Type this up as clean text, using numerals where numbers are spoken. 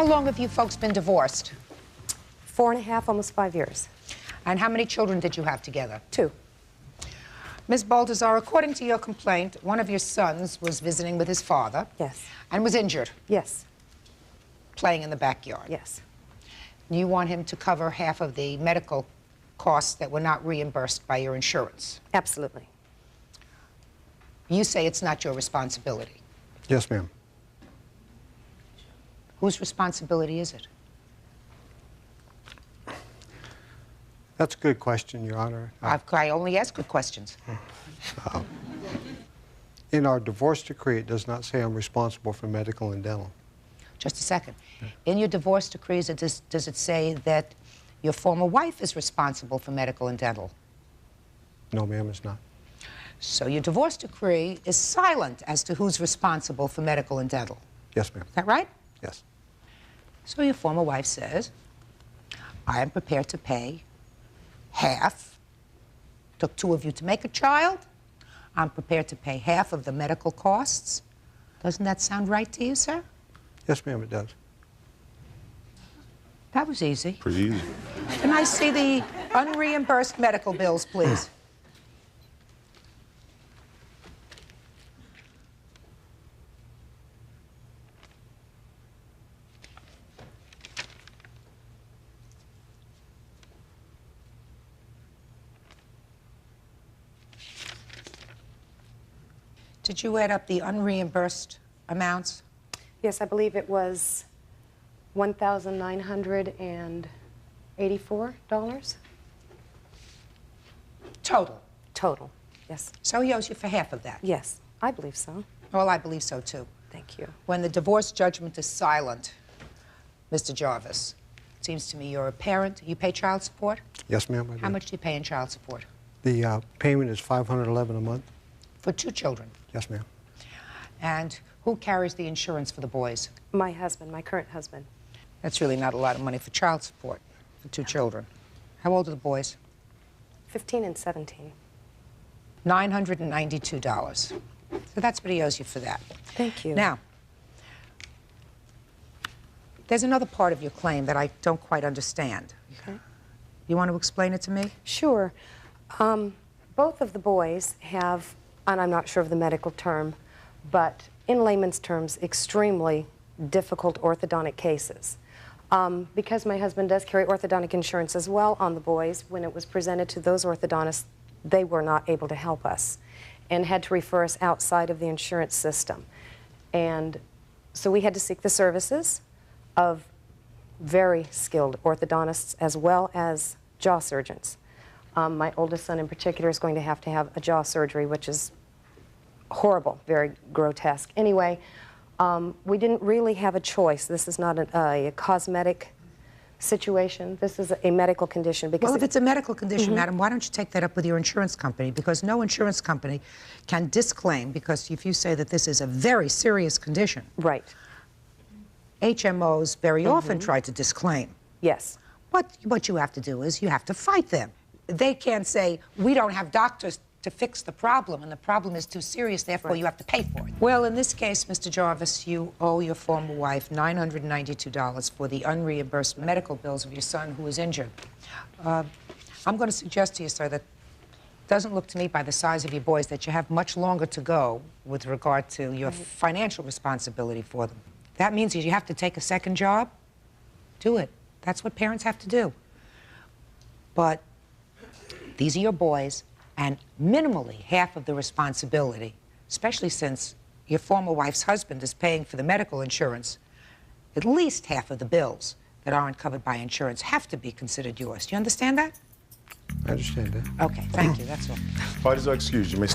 How long have you folks been divorced? 4.5, almost 5 years. And how many children did you have together? 2. Ms. Baltazar, according to your complaint, one of your sons was visiting with his father. Yes. And was injured. Yes. Playing in the backyard. Yes. You want him to cover half of the medical costs that were not reimbursed by your insurance. Absolutely. You say it's not your responsibility. Yes, ma'am. Whose responsibility is it? That's a good question, Your Honor. I only ask good questions. In our divorce decree, it does not say I'm responsible for medical and dental. Just a second. In your divorce decrees, does it say that your former wife is responsible for medical and dental? No, ma'am, it's not. So your divorce decree is silent as to who's responsible for medical and dental. Yes, ma'am. Is that right? Yes. So your former wife says, I am prepared to pay half. Took 2 of you to make a child. I'm prepared to pay half of the medical costs. Doesn't that sound right to you, sir? Yes, ma'am, it does. That was easy. Pretty easy. Can I see the unreimbursed medical bills, please? Did you add up the unreimbursed amounts? Yes, I believe it was $1,984. Total. Total, yes. So he owes you for half of that? Yes, I believe so. Well, I believe so, too. Thank you. When the divorce judgment is silent, Mr. Jarvis, it seems to me you're a parent. You pay child support? Yes, ma'am, I do. How much do you pay in child support? The payment is $511 a month. For 2 children? Yes, ma'am. And who carries the insurance for the boys? My husband, my current husband. That's really not a lot of money for child support for 2 children. How old are the boys? 15 and 17. $992. So that's what he owes you for that. Thank you. Now, there's another part of your claim that I don't quite understand. Okay. You want to explain it to me? Sure. Both of the boys have, and I'm not sure of the medical term, but in layman's terms, extremely difficult orthodontic cases. Because my husband does carry orthodontic insurance as well on the boys, when it was presented to those orthodontists, they were not able to help us and had to refer us outside of the insurance system. And so we had to seek the services of very skilled orthodontists as well as jaw surgeons. My oldest son in particular is going to have a jaw surgery, which is horrible, very grotesque. Anyway, we didn't really have a choice. This is not a cosmetic situation. This is a medical condition. Because well, if it's a medical condition, madam, why don't you take that up with your insurance company? Because no insurance company can disclaim, because if you say that this is a very serious condition. Right. HMOs very often try to disclaim. Yes. What you have to do is you have to fight them. They can't say, we don't have doctors to fix the problem, and the problem is too serious, therefore you have to pay for it. Well, in this case, Mr. Jarvis, you owe your former wife $992 for the unreimbursed medical bills of your son who was injured. I'm going to suggest to you, sir, that it doesn't look to me by the size of your boys that you have much longer to go with regard to your financial responsibility for them. That means you have to take a second job. Do it. That's what parents have to do. But these are your boys, and minimally half of the responsibility, especially since your former wife's husband is paying for the medical insurance, at least half of the bills that aren't covered by insurance have to be considered yours. Do you understand that? I understand that. Okay, thank you, that's all. Parties are excused. You may